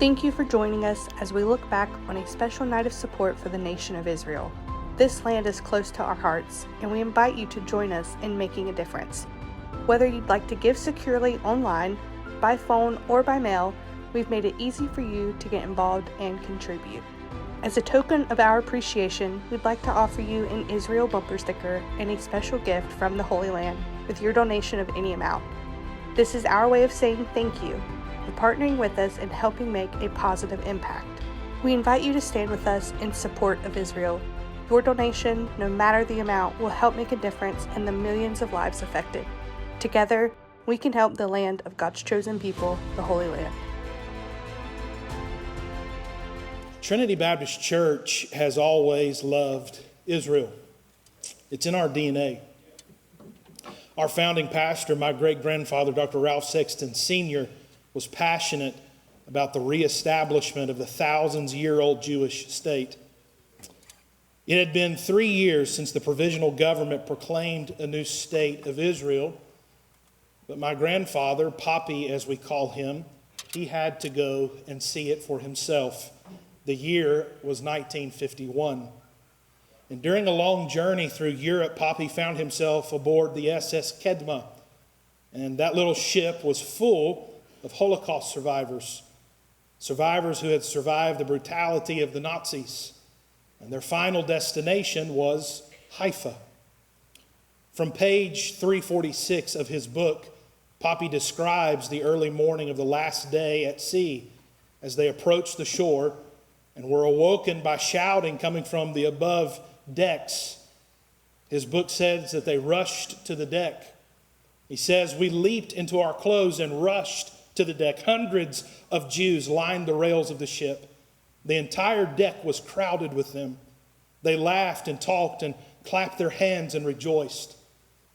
Thank you for joining us as we look back on a special night of support for the nation of Israel. This land is close to our hearts, and we invite you to join us in making a difference. Whether you'd like to give securely online, by phone, or by mail, we've made it easy for you to get involved and contribute. As a token of our appreciation, we'd like to offer you an Israel bumper sticker and a special gift from the Holy Land with your donation of any amount. This is our way of saying thank you for partnering with us and helping make a positive impact. We invite you to stand with us in support of Israel. Your donation, no matter the amount, will help make a difference in the millions of lives affected. Together, we can help the land of God's chosen people, the Holy Land. Trinity Baptist Church has always loved Israel. It's in our DNA. Our founding pastor, my great-grandfather, Dr. Ralph Sexton Sr., was passionate about the reestablishment of the thousands-year-old Jewish state. It had been 3 years since the provisional government proclaimed a new state of Israel, but my grandfather, Poppy as we call him, he had to go and see it for himself. The year was 1951. And during a long journey through Europe, Poppy found himself aboard the SS Kedma, and that little ship was full of Holocaust survivors who had survived the brutality of the Nazis. And their final destination was Haifa. From page 346 of his book, Poppy describes the early morning of the last day at sea as they approached the shore and were awoken by shouting coming from the above decks. His book says that they rushed to the deck. He says, "We leaped into our clothes and rushed to the deck. Hundreds of Jews lined the rails of the ship. The entire deck was crowded with them. They laughed and talked and clapped their hands and rejoiced.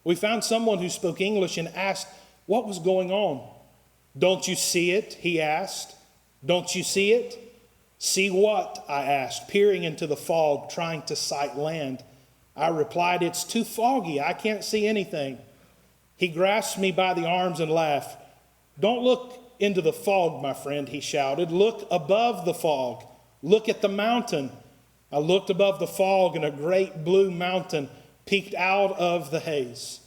We found someone who spoke English and asked what was going on. 'Don't you see it?' he asked. 'Don't you see it?' 'See what?' I asked, peering into the fog, trying to sight land. I replied, 'It's too foggy. I can't see anything.' He grasped me by the arms and laughed. 'Don't look into the fog, my friend,' he shouted. 'Look above the fog. Look at the mountain.' I looked above the fog, and a great blue mountain peeked out of the haze.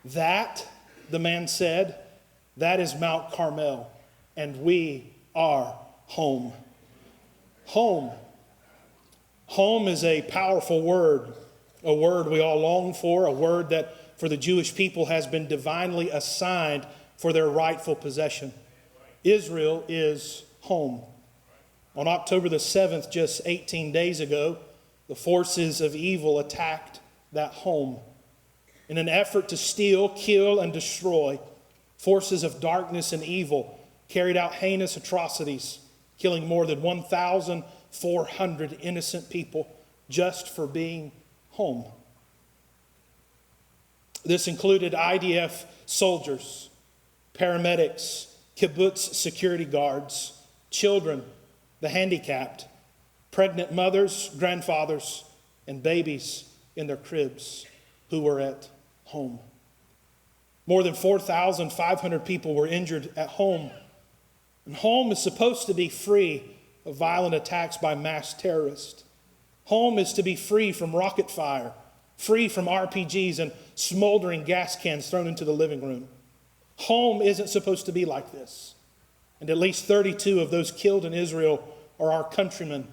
'That,' the man said, 'that is Mount Carmel, and we are home.'" Home. Home is a powerful word, a word we all long for, a word that for the Jewish people has been divinely assigned for their rightful possession. Israel is home. On October the 7th, just 18 days ago, the forces of evil attacked that home. In an effort to steal, kill, and destroy, forces of darkness and evil carried out heinous atrocities, killing more than 1,400 innocent people just for being home. This included IDF soldiers, paramedics, kibbutz security guards, children, the handicapped, pregnant mothers, grandfathers, and babies in their cribs who were at home. More than 4,500 people were injured at home. And home is supposed to be free of violent attacks by mass terrorists. Home is to be free from rocket fire, free from RPGs and smoldering gas cans thrown into the living room. Home isn't supposed to be like this. And at least 32 of those killed in Israel are our countrymen,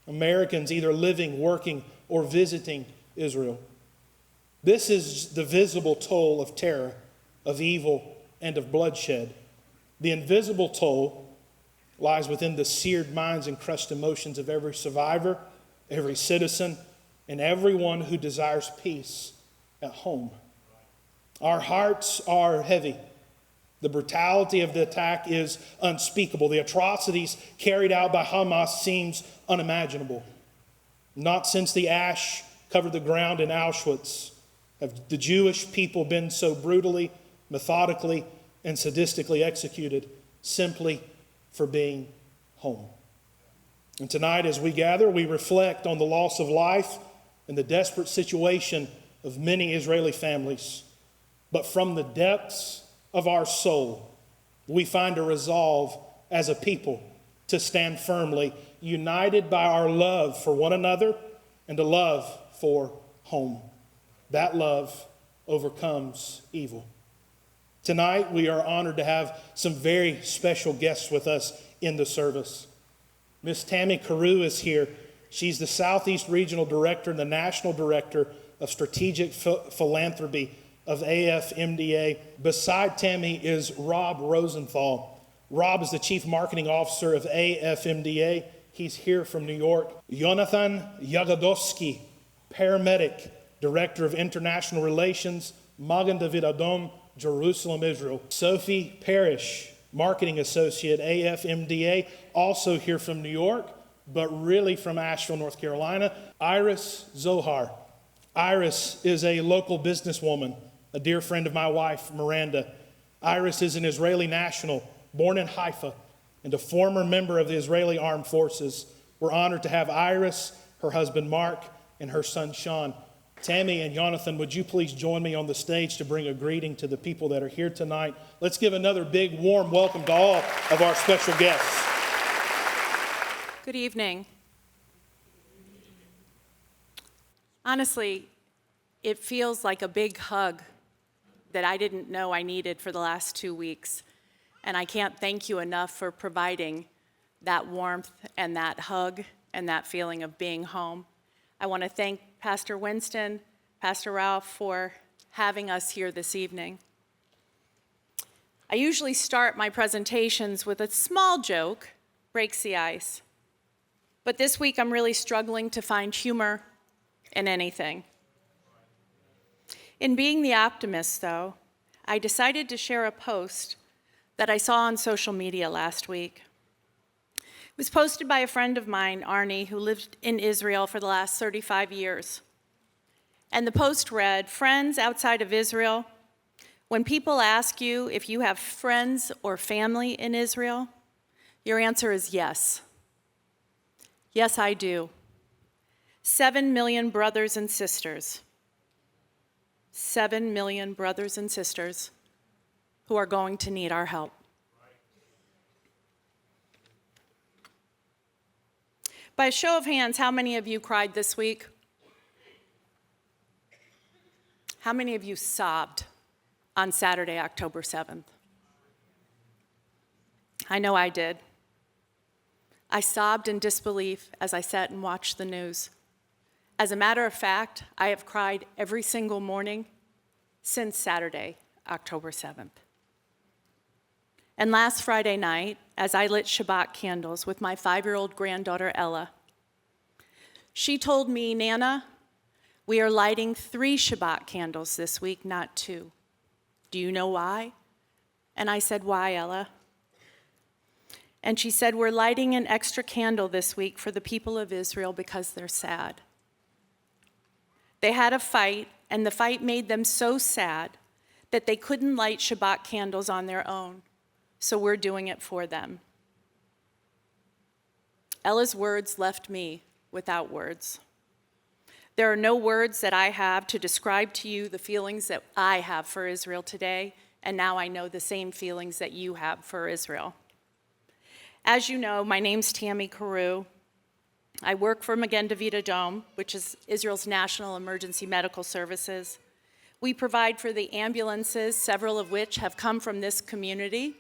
Americans either living, working, or visiting Israel. This is the visible toll of terror, of evil, and of bloodshed. The invisible toll lies within the seared minds and crushed emotions of every survivor, every citizen, and everyone who desires peace at home. Our hearts are heavy. The brutality of the attack is unspeakable. The atrocities carried out by Hamas seems unimaginable. Not since the ash covered the ground in Auschwitz have the Jewish people been so brutally, methodically, and sadistically executed simply for being home. And tonight, as we gather, we reflect on the loss of life and the desperate situation of many Israeli families. But from the depths of our soul, we find a resolve as a people to stand firmly, united by our love for one another and a love for home. That love overcomes evil. Tonight, we are honored to have some very special guests with us in the service. Miss Tammy Carew is here. She's the Southeast Regional Director and the National Director of Strategic Philanthropy of AFMDA. Beside Tammy is Rob Rosenthal. Rob is the Chief Marketing Officer of AFMDA. He's here from New York. Jonathan Jagodowski, Paramedic, Director of International Relations, Magen David Adom, Jerusalem, Israel. Sophie Parrish, Marketing Associate, AFMDA, also here from New York, but really from Asheville, North Carolina. Iris Zohar. Iris is a local businesswoman, a dear friend of my wife, Miranda. Iris is an Israeli national, born in Haifa, and a former member of the Israeli Armed Forces. We're honored to have Iris, her husband Mark, and her son Sean. Tammy and Jonathan, would you please join me on the stage to bring a greeting to the people that are here tonight? Let's give another big, warm welcome to all of our special guests. Good evening. Honestly, it feels like a big hug that I didn't know I needed for the last 2 weeks. And I can't thank you enough for providing that warmth and that hug and that feeling of being home. I want to thank Pastor Winston, Pastor Ralph for having us here this evening. I usually start my presentations with a small joke, breaks the ice. But this week I'm really struggling to find humor in anything. In being the optimist, though, I decided to share a post that I saw on social media last week. It was posted by a friend of mine, Arnie, who lived in Israel for the last 35 years. And the post read, "Friends outside of Israel, when people ask you if you have friends or family in Israel, your answer is yes. Yes, I do. 7 million brothers and sisters. 7 million brothers and sisters who are going to need our help." By a show of hands, how many of you cried this week? How many of you sobbed on Saturday, October 7th? I know I did. I sobbed in disbelief as I sat and watched the news. As a matter of fact, I have cried every single morning since Saturday, October 7th. And last Friday night, as I lit Shabbat candles with my 5-year-old granddaughter, Ella, she told me, "Nana, we are lighting 3 Shabbat candles this week, not 2. Do you know why?" And I said, "Why, Ella?" And she said, "We're lighting an extra candle this week for the people of Israel because they're sad. They had a fight, and the fight made them so sad that they couldn't light Shabbat candles on their own. So we're doing it for them." Ella's words left me without words. There are no words that I have to describe to you the feelings that I have for Israel today, and now I know the same feelings that you have for Israel. As you know, my name's Tammy Carew. I work for Magen David Adom, which is Israel's national emergency medical services. We provide for the ambulances, several of which have come from this community,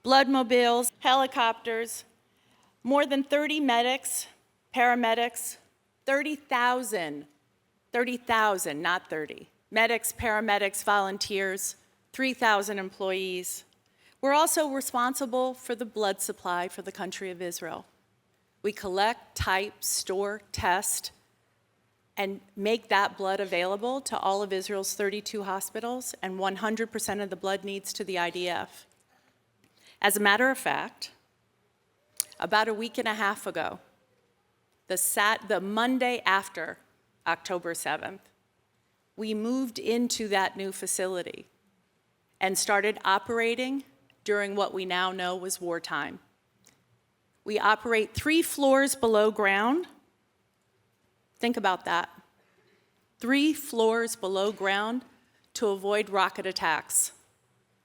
blood mobiles, helicopters, more than 30 medics, paramedics, 30,000, not 30, medics, paramedics, volunteers, 3,000 employees. We're also responsible for the blood supply for the country of Israel. We collect, type, store, test, and make that blood available to all of Israel's 32 hospitals, and 100% of the blood needs to the IDF. As a matter of fact, about a week and a half ago, the Monday after October 7th, we moved into that new facility and started operating during what we now know was wartime. We operate 3 floors below ground. Think about that. 3 floors below ground to avoid rocket attacks.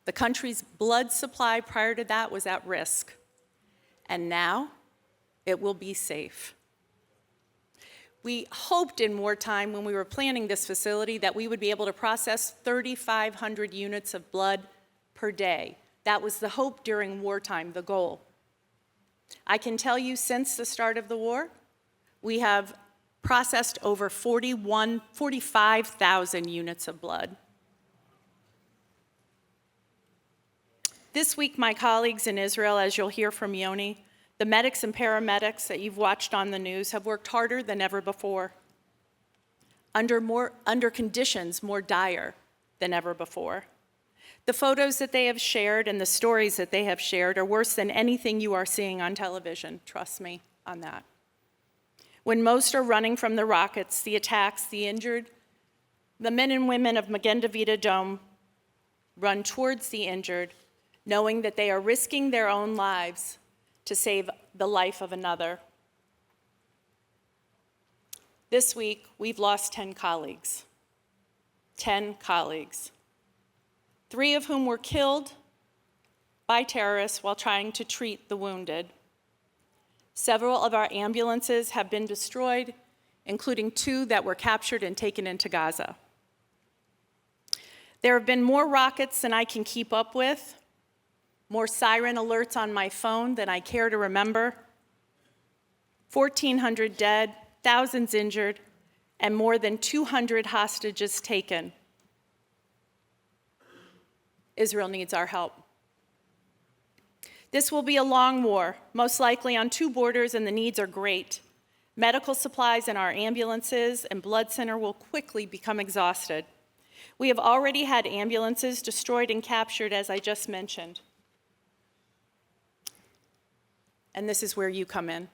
The country's blood supply prior to that was at risk. and now it will be safe. We hoped in wartime, when we were planning this facility, that we would be able to process 3,500 units of blood per day. That was the hope during wartime, the goal. I can tell you, since the start of the war, we have processed over 45,000 units of blood. This week, my colleagues in Israel, as you'll hear from Yoni, the medics and paramedics that you've watched on the news have worked harder than ever before, under conditions more dire than ever before. The photos that they have shared and the stories that they have shared are worse than anything you are seeing on television. Trust me on that. When most are running from the rockets, the attacks, the injured, the men and women of Magen David Adom run towards the injured, knowing that they are risking their own lives to save the life of another. This week, we've lost 10 colleagues. 10 colleagues. 3 of whom were killed by terrorists while trying to treat the wounded. Several of our ambulances have been destroyed, including 2 that were captured and taken into Gaza. There have been more rockets than I can keep up with, more siren alerts on my phone than I care to remember, 1,400 dead, thousands injured, and more than 200 hostages taken. Israel needs our help. This will be a long war, most likely on 2 borders, and the needs are great. Medical supplies in our ambulances and blood center will quickly become exhausted. We have already had ambulances destroyed and captured, as I just mentioned. And this is where you come in.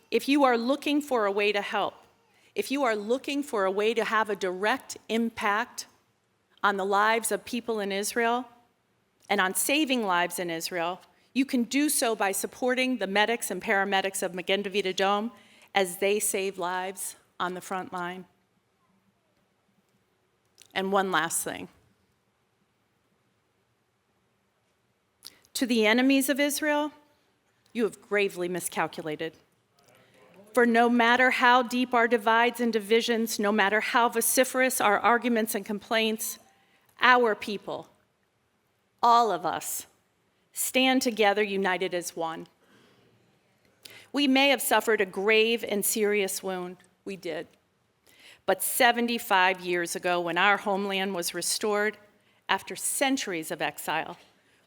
If you are looking for a way to help, if you are looking for a way to have a direct impact on the lives of people in Israel and on saving lives in Israel, you can do so by supporting the medics and paramedics of Magen David Adom as they save lives on the front line. And one last thing. To the enemies of Israel, you have gravely miscalculated. For no matter how deep our divides and divisions, no matter how vociferous our arguments and complaints, our people, all of us, stand together united as one. We may have suffered a grave and serious wound. We did. But 75 years ago, when our homeland was restored, after centuries of exile,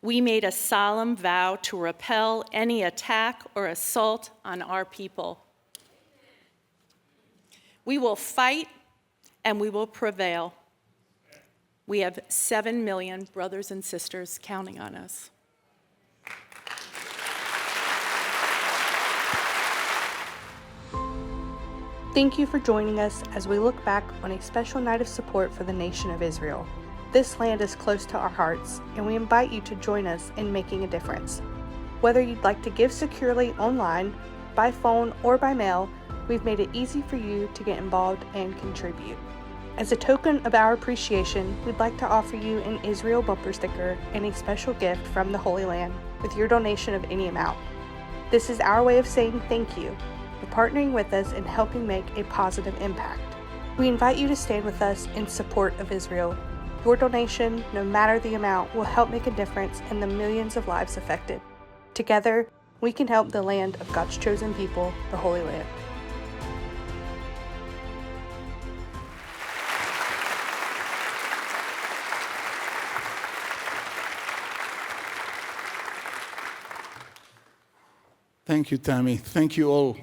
we made a solemn vow to repel any attack or assault on our people. We will fight and we will prevail. We have 7 million brothers and sisters counting on us. Thank you for joining us as we look back on a special night of support for the nation of Israel. This land is close to our hearts, and we invite you to join us in making a difference. Whether you'd like to give securely online, by phone, or by mail, we've made it easy for you to get involved and contribute. As a token of our appreciation, we'd like to offer you an Israel bumper sticker and a special gift from the Holy Land with your donation of any amount. This is our way of saying thank you for partnering with us and helping make a positive impact. We invite you to stand with us in support of Israel. Your donation, no matter the amount, will help make a difference in the millions of lives affected. Together, we can help the land of God's chosen people, the Holy Land. Thank you, Tammy. Thank you all.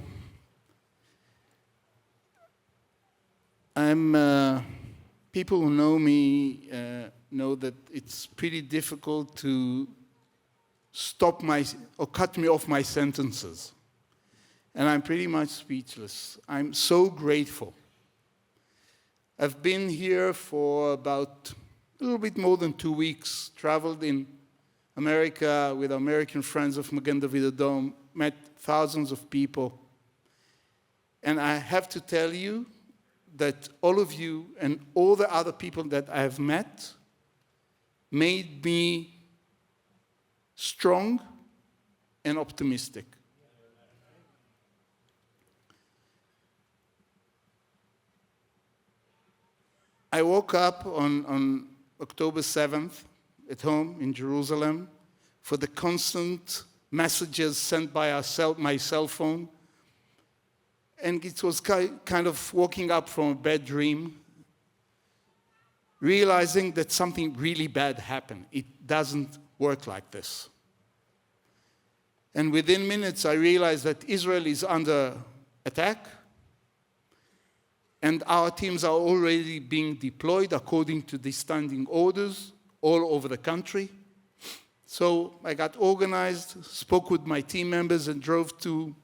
People who know me know that it's pretty difficult to stop or cut me off my sentences. And I'm pretty much speechless. I'm so grateful. I've been here for about a little bit more than 2 weeks, traveled in America with American friends of Magen David Adom, met thousands of people. And I have to tell you that all of you and all the other people that I have met made me strong and optimistic. I woke up on October 7th at home in Jerusalem for the constant messages sent by my cell phone. And it was kind of waking up from a bad dream, realizing that something really bad happened. It doesn't work like this. And within minutes, I realized that Israel is under attack, and our teams are already being deployed according to the standing orders all over the country. So I got organized, spoke with my team members, and drove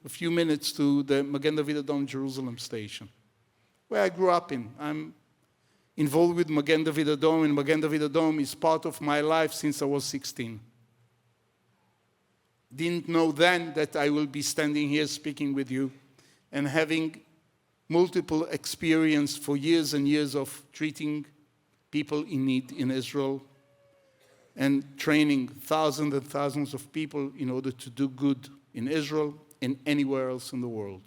a few minutes to the Magen David Adom Jerusalem station, where I grew up in. I'm involved with Magen David Adom, and Magen David Adom is part of my life since I was 16. Didn't know then that I will be standing here speaking with you and having multiple experience for years and years of treating people in need in Israel and training thousands and thousands of people in order to do good in Israel and anywhere else in the world.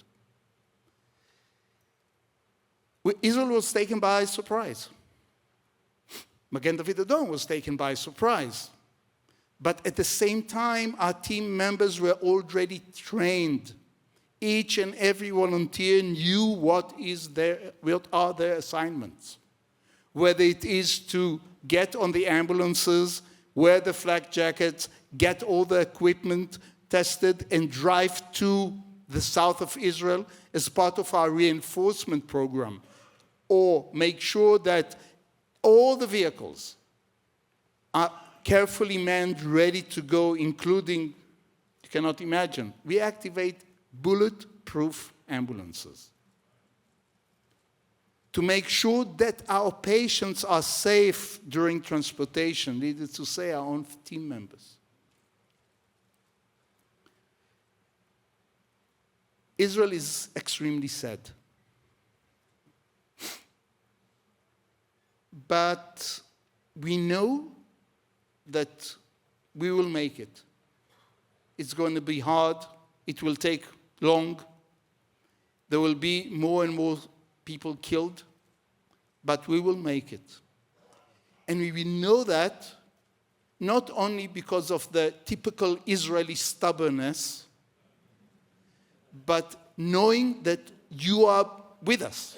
Israel was taken by surprise. Magen David Adom was taken by surprise. But at the same time, our team members were already trained. Each and every volunteer knew what are their assignments. Whether it is to get on the ambulances, wear the flak jackets, get all the equipment tested, and drive to the south of Israel as part of our reinforcement program, or make sure that all the vehicles are carefully manned, ready to go, including, you cannot imagine, we activate bulletproof ambulances to make sure that our patients are safe during transportation, needless to say, our own team members. Israel is extremely sad. But we know that we will make it. It's going to be hard. It will take long. There will be more and more people killed, but we will make it. And we will know that not only because of the typical Israeli stubbornness, but knowing that you are with us.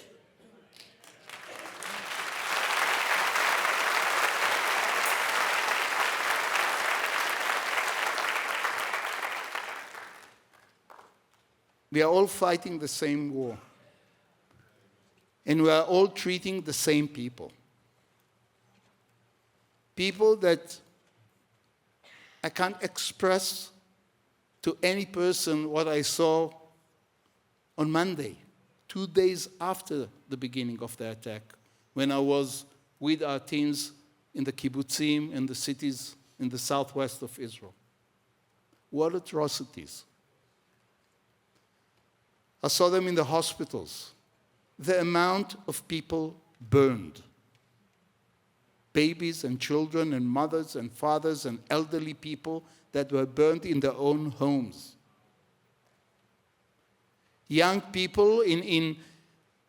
We are all fighting the same war. And we are all treating the same people. People that I can't express to any person what I saw on Monday, 2 days after the beginning of the attack, when I was with our teams in the kibbutzim and the cities in the southwest of Israel. What atrocities. I saw them in the hospitals. The amount of people burned. Babies and children and mothers and fathers and elderly people that were burned in their own homes. Young people in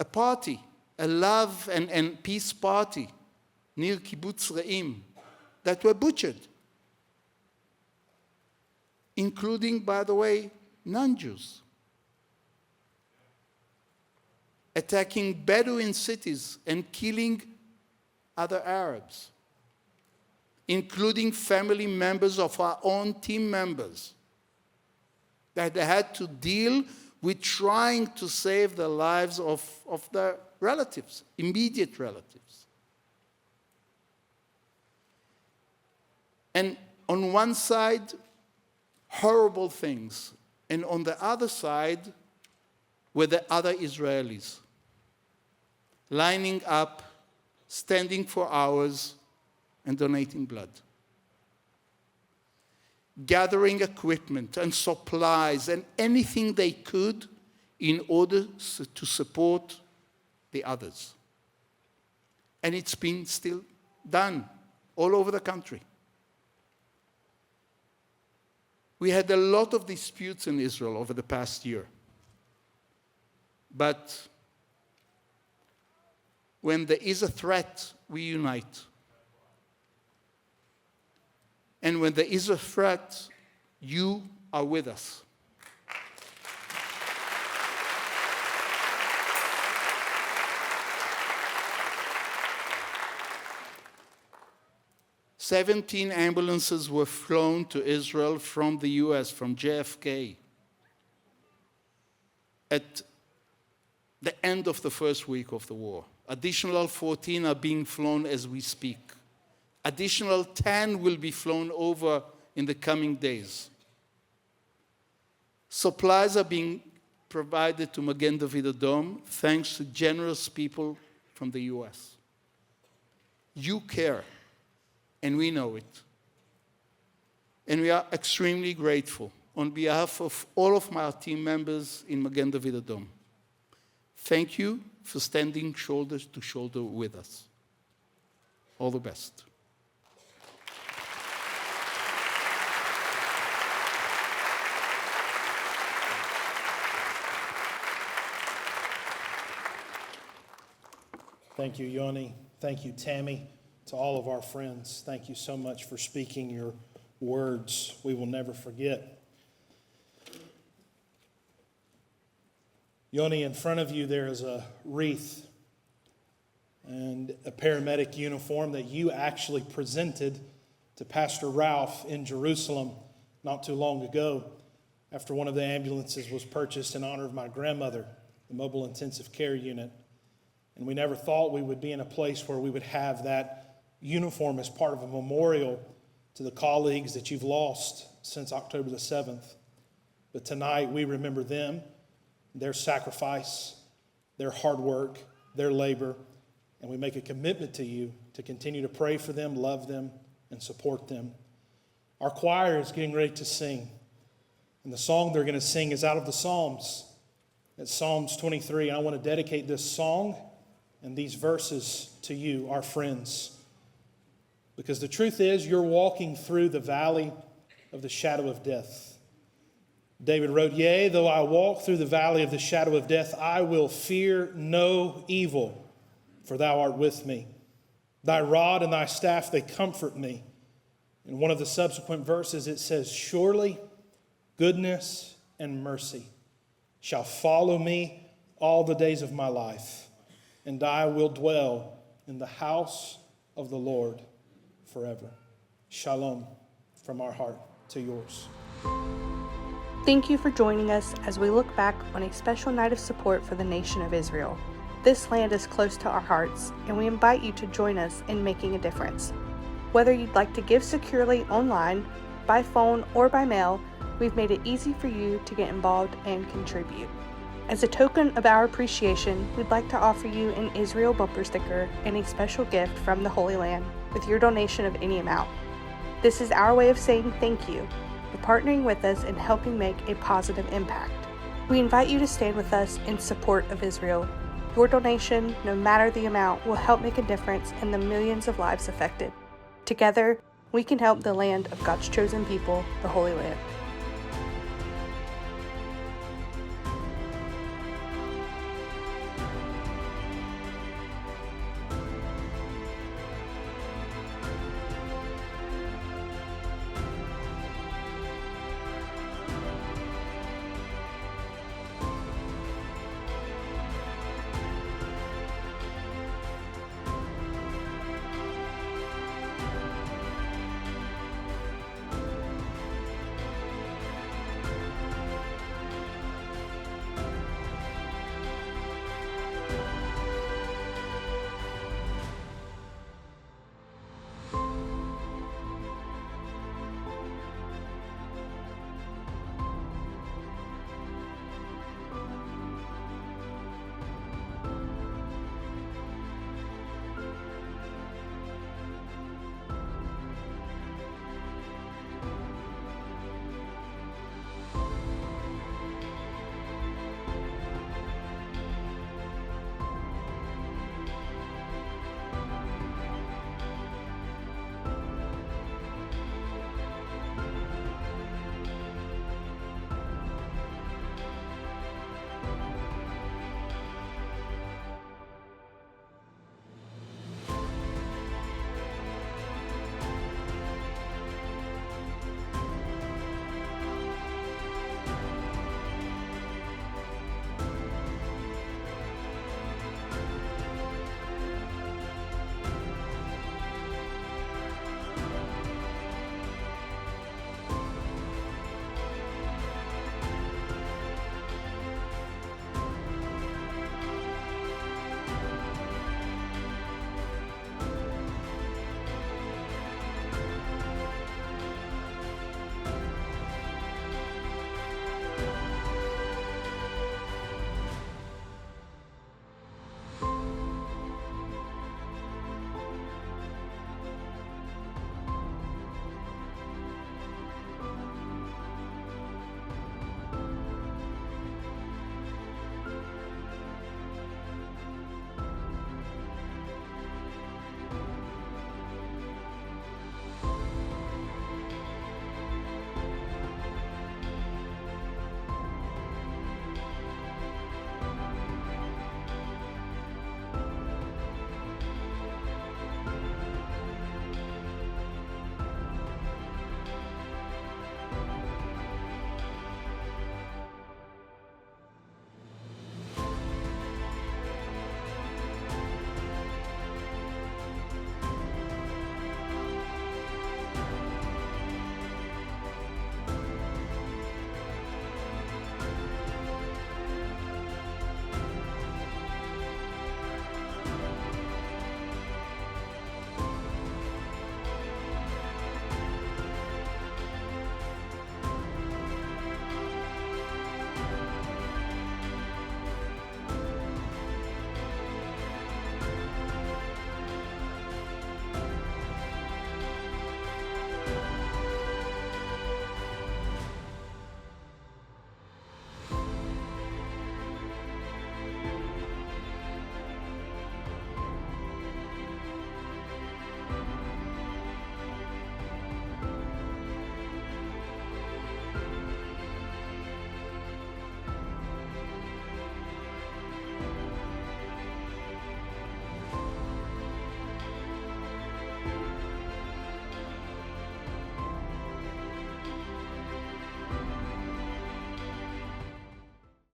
a party, a love and peace party near Kibbutz Re'im that were butchered. Including, by the way, non-Jews. Attacking Bedouin cities and killing other Arabs, including family members of our own team members that had to deal with trying to save the lives of their relatives, immediate relatives. And on one side, horrible things, and on the other side were the other Israelis, lining up, standing for hours, and donating blood. Gathering equipment and supplies and anything they could in order to support the others. And it's been still done all over the country. We had a lot of disputes in Israel over the past year. But when there is a threat, we unite. And when there is a threat, you are with us. "17 ambulances were flown to Israel from the US, from JFK, at the end of the first week of the war. Additional 14 are being flown as we speak. Additional 10 will be flown over in the coming days. Supplies are being provided to Magen David Adom thanks to generous people from the US. You care, and we know it. And we are extremely grateful on behalf of all of my team members in Magen David Adom. Thank you for standing shoulder to shoulder with us. All the best. Thank you, Yoni. Thank you, Tammy. To all of our friends, thank you so much for speaking your words we will never forget. Yoni, in front of you there is a wreath and a paramedic uniform that you actually presented to Pastor Ralph in Jerusalem not too long ago after one of the ambulances was purchased in honor of my grandmother, the mobile intensive care unit. And we never thought we would be in a place where we would have that uniform as part of a memorial to the colleagues that you've lost since October the 7th. But tonight we remember them, their sacrifice, their hard work, their labor, and we make a commitment to you to continue to pray for them, love them, and support them. Our choir is getting ready to sing, and the song they're going to sing is out of the Psalms. It's Psalms 23. I want to dedicate this song and these verses to you, our friends, because the truth is you're walking through the valley of the shadow of death. David wrote, "Yea, though I walk through the valley of the shadow of death, I will fear no evil, for thou art with me. Thy rod and thy staff, they comfort me." In one of the subsequent verses, it says, "Surely goodness and mercy shall follow me all the days of my life, and I will dwell in the house of the Lord forever." Shalom from our heart to yours. Thank you for joining us as we look back on a special night of support for the nation of Israel. This land is close to our hearts, and we invite you to join us in making a difference. Whether you'd like to give securely online, by phone, or by mail, we've made it easy for you to get involved and contribute. As a token of our appreciation, we'd like to offer you an Israel bumper sticker and a special gift from the Holy Land with your donation of any amount. This is our way of saying thank you for partnering with us and helping make a positive impact. We invite you to stand with us in support of Israel. Your donation, no matter the amount, will help make a difference in the millions of lives affected. Together, we can help the land of God's chosen people, the Holy Land.